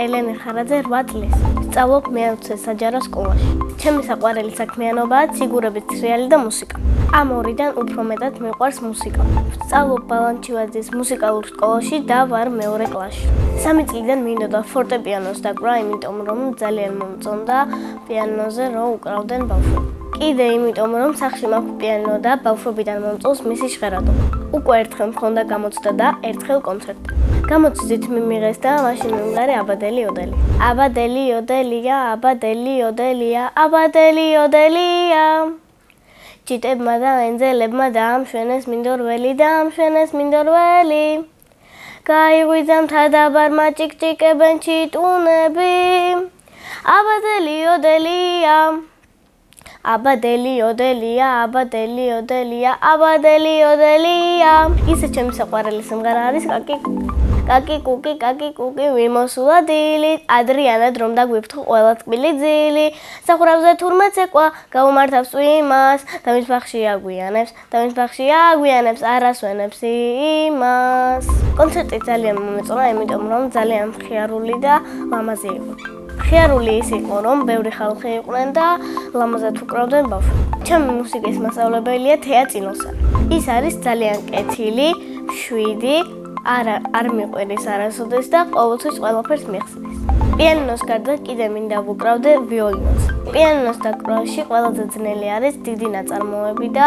ელენე ხარაძე 8 წლის. სწავლობ მე-20 საჯარო სკოლაში. ჩემი საყვარელი საქმიანობაა ციგურების სრიალი და მუსიკა. ამ ორიდან უფრო მეტად მიყვარს მუსიკა. სწავლობ ბალანჩივაძის მუსიკალურ სკოლაში და ვარ მეორე კლასში. 3 წლიდან მინდოდა ფორტეპიანოს დაკვრა, იმიტომ რომ ძალიან მომწონდა პიანოზე რო უკრავდნენ ბავშვები. კიდე იმიტომ რომ სახლში მაქვს პიანო და ბავშვობიდან მომწონს მისი ჟღერადობა. უკვე ერთხელ მქონდა გამოცდა და ერთხელ კონცერტი. გამოცდით მიმიღეს და მაშინ მიმღარე აბადელი ოდელი. აბადელი ოდელია, აბადელი ოდელია, აბადელი ოდელია. ჭიტებმა და ენძელებმა დაამშვენეს მინდორველი, დაამშვენეს მინდორველი. გაიღვიძა მთა დაბარმა ჭიკჭიკებენ ჩიტუნები. აბადელი ოდელია. აბადელი ოდელია, აბადელი ოდელია, აბადელი ოდელია. ისე ჩემი საყვარელი სიმღერა არის კაკი კუკი, კაკი კუკი, ვიმოსულა დილით, ადრიანად რომ დაგვიფრთხო ყველა თბილი ძილი. სახურავზე თურმე ცეკვა, გაუმართავს იმას, და მის ბაღში აგვიანებს, და მის ბაღში აგვიანებს, არასვენებს იმას. კონცერტი ძალიან მომეწონა, იმიტომ რომ ძალიან მხიარული და ლამაზი იყო. მხიარული ის იყო, რომ ბევრი ხალხი იყვნენ და ლამაზად უკრავდნენ ბავშვები. ჩემი მუსიკის მასწავლებელია თეა წინოსანი. ის არის ძალიან კეთილი, მშვიდი, არ მიყვერის არასოდეს და ყოველთვის ყველაფერს მიხსნის. პიანინოს გარდა კიდე მინდა ვუკრავდე ვიოლინოს. პიანინოს დაკვრაში ყველაზე ძნელი არის დიდი ნაწარმოები და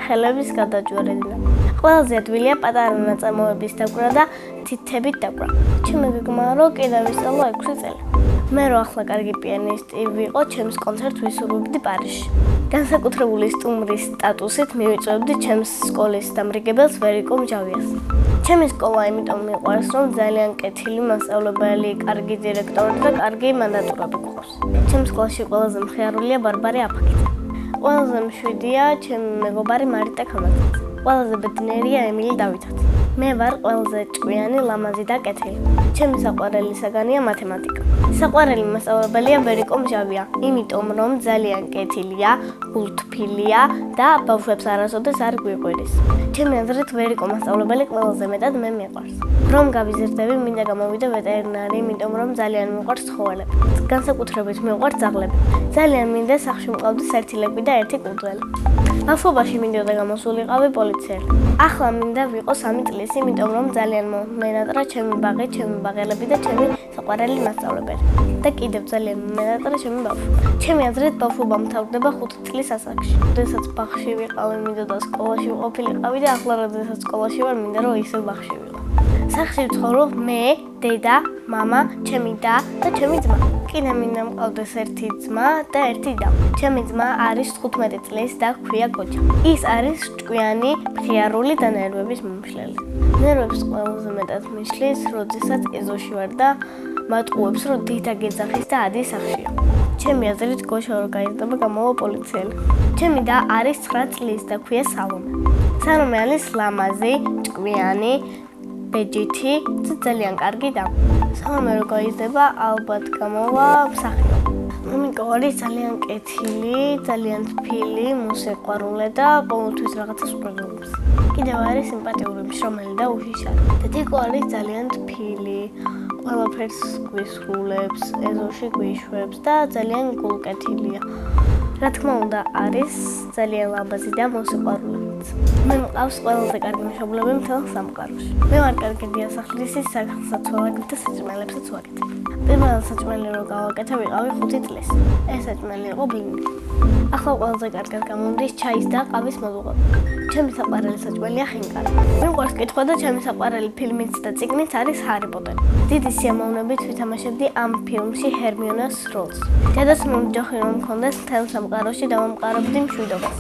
ხელების გადაჯვარედინა. ყველაზე ადვილია პატარა ნაწარმოების დაკვრა და თითებით დაკვრა. ჩემი გეგმაა რომ კიდე ვისწავლო 6 წელი. მე რო ახლა კარგი პიანისტი ვიყო, ჩემს კონცერტს ვისურვებდი პარიზში. განსაკუთრებული სტუმრის სტატუსით მივიწვევდი ჩემს სკოლის დამრიგებელს ვერიკო მჟავიას. ჩემი სკოლა იმიტომ მიყვარს, რომ ძალიან კეთილი მასწავლებელი, კარგი დირექტორი და კარგი მანდატურები გვყავს. ჩემს კლასში ყველაზე მხიარულია ბარბარე აფაკიძე. ყველაზე მშვიდია ჩემი მეგობარი მარიტა ქამაძე. ყველაზე ბედნიერია ემილი დავითაძე. მე ვარ ყველაზე ჭკვიანი, ლამაზი და კეთილი. ჩემი საყვარელი საგანია მათემატიკა. საყვარელი მასწავლებელია ვერიკო მჟავია, იმიტომ რომ ძალიან კეთილია, გულთბილია და ბავშვებს არასოდეს არ გვიყვირის. ჩემი აზრით ვერიკო მასწავლებელი ყველაზე მეტად მე მიყვარს. რომ გავიზრდები, მინდა გამოვიდე ვეტერინარი, იმიტომ რომ ძალიან მიყვარს ცხოველები. განსაკუთრებით მიყვარს ძაღლები. ძალიან მინდა სახლში მყავდეს 1 ლეკვი და 1 კურდღელი. ბავშვობაში მინდოდა გამოსულიყავი პოლიციელი. ახლა მინდა ვიყო 3 წლის, იმიტომ რომ ძალიან მომენატრა ჩემი ბაღი, ჩემი ბაღელები და ჩემი საყვარელი მასწავლებელი. და კიდევ ძალიან მომენატრა ჩემი ბავშვი. ჩემი აზრით ბავშვობა მთავრდება 5 წლის ასაკში. როდესაც ბაღში ვიყავი, მინდოდა სკოლაში ვყოფილიყავი და ახლა როდესაც სკოლაში ვარ, მინდა რომ ისევ ბაღში ვიყო. სახლში ვცხოვრობ მე, დედა, მამა, ჩემი და ჩემი ძმა. კიდე მინდა მყავდეს 1 ძმა და 1 და. ჩემი ძმა არის 15 წლის და ჰქვია გოჯა. ის არის ჭკვიანი, მხიარული და ნერვების მომშლელი. ნერვებს ყველაზე მეტად მიშლის, როდესაც ეზოში ვარ და მატყუებს, რომ დედა გეძახის და ადის სახლშია. ჩემი აზრით გოშა რო გაიზრდება, გამოვა პოლიციელი. ჩემი და არის 9 წლის და ჰქვია სალომე. სალომე არის ლამაზი, ჭკვიანი, ბეჯითი და ძალიან კარგი და. სალომე რო გაიზრდება, ალბათ გამოვა მსახიობი. მამიკო არის ძალიან კეთილი, ძალიან თბილი, მოსიყვარულე და ყოველთვის რაღაცას უყურებს. კიდევ არის სიმპათიური, მშრომელი და უშიშარი. დედიკო არის ძალიან თბილი, ყველაფერს გვისრულებს, ეზოში გვიშვებს და ძალიან გულკეთილია. რა თქმა უნდა, არის ძალიან ლამაზი და მოსიყვარულე. მე მყავს ყველაზე კარგი მშობლები მთელ სამყაროში. მე ვარ კარგი დიასახლისი, სახელსაცვალაკი და საჭმელებსაც ვაკეთებ. პირველ საჭმელი რო გავაკეთე, ვიყავი 5 წლის. ეს საჭმელი იყო ბლინი. ახლა ყველაზე კარგად გამომდის ჩაის და ყავის მოლუღები. ჩემი საყვარელი საჭმელია ხინკალი. მიყვარს კითხვა და ჩემი საყვარელი ფილმიც და წიგნიც არის ჰარი პოტერი. დიდი სიამოვნებით ვითამაშებდი ამ ფილმში ჰერმიონას როლს. დედას მომჯახი რომ მქონდეს მთელ სამყაროში დავამყარებდი მშვიდობას.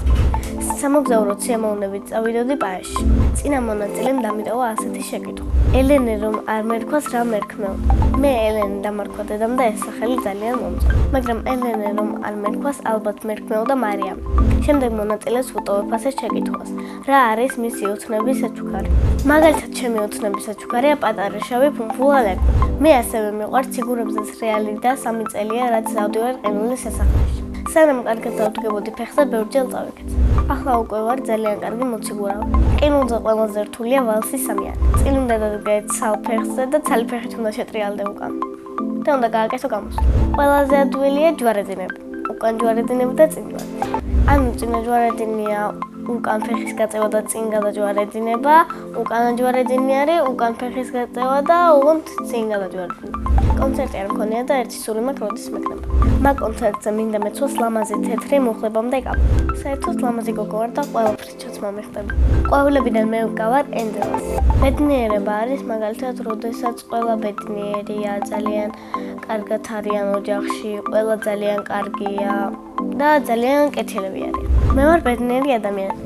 სამოგზაუროდ სიამოვნებით წავიდოდი პაეში. წინა მონაწილემ დამიტოვა ასეთი შეკითხვა. ელენე რომ არ მერქვას რა მერქმეოდა? მე ელენე დამარქვა დედამ და ეს სახელი ძალიან მომწონს. მაგრამ ელენე რომ არ მერქვას ალბათ მერქმეოდა მარიამი. შემდეგ მონაწილეს ვუტოვებ ასეთ შეკითხვას. რა არის მისი ოცნების საჩუქარი? მაგალითად, ჩემი ოცნების საჩუქარია პატარა შავი ფუნფულა ლეკვი. მე ასევე მიყვარს ციგურებზე სრიალი და 3 წელია, რაც დავდივარ ყინულის სასახლეში. სანამ კარგად დავდგებოდი ფეხზე, ბევრჯერ წავიკეცე. ახლა უკვე ვარ ძალიან კარგი მოციგურავი. ყინულზე ყველაზე რთულია ვალსის სამიანი. წილუნდა დადგეთ ცალ ფეხზე და ცალი ფეხით უნდა შეტრიალდე უკან. და უნდა გააკეთო გამოსვლა. ყველაზე ადვილია ჯვარედინები. უკან ჯვარედინები და წინ ჯვარედინები. ანუ წინა ჯვარედინია უკან ფეხის გაწევა და წინ გადაჯვარედინება, უკანა ჯვარედინი არის უკან ფეხის გაწევა და ოღონდ წინ გადაჯვარედინება. კონცერტი არ მქონია და ერთი სული მაქვს, როდის მეკნება. მაგ კონცერტზე მინდა მეცვას ლამაზი თეთრი მუხლებამდე კապა. საერთოდ ლამაზი გოგო ვარ და ყველაფრით ჩაცმა მეხტები. ყვავილებიდან მე ვგავარ ენდელს. ბედნიერება არის მაგალითად, როდესაც ყველა ბედნიერია, ძალიან კარგად არიან ოჯახში, ყველა ძალიან კარგია და ძალიან კეთილები არიან. მე ვარ ბედნიერი ადამიანი.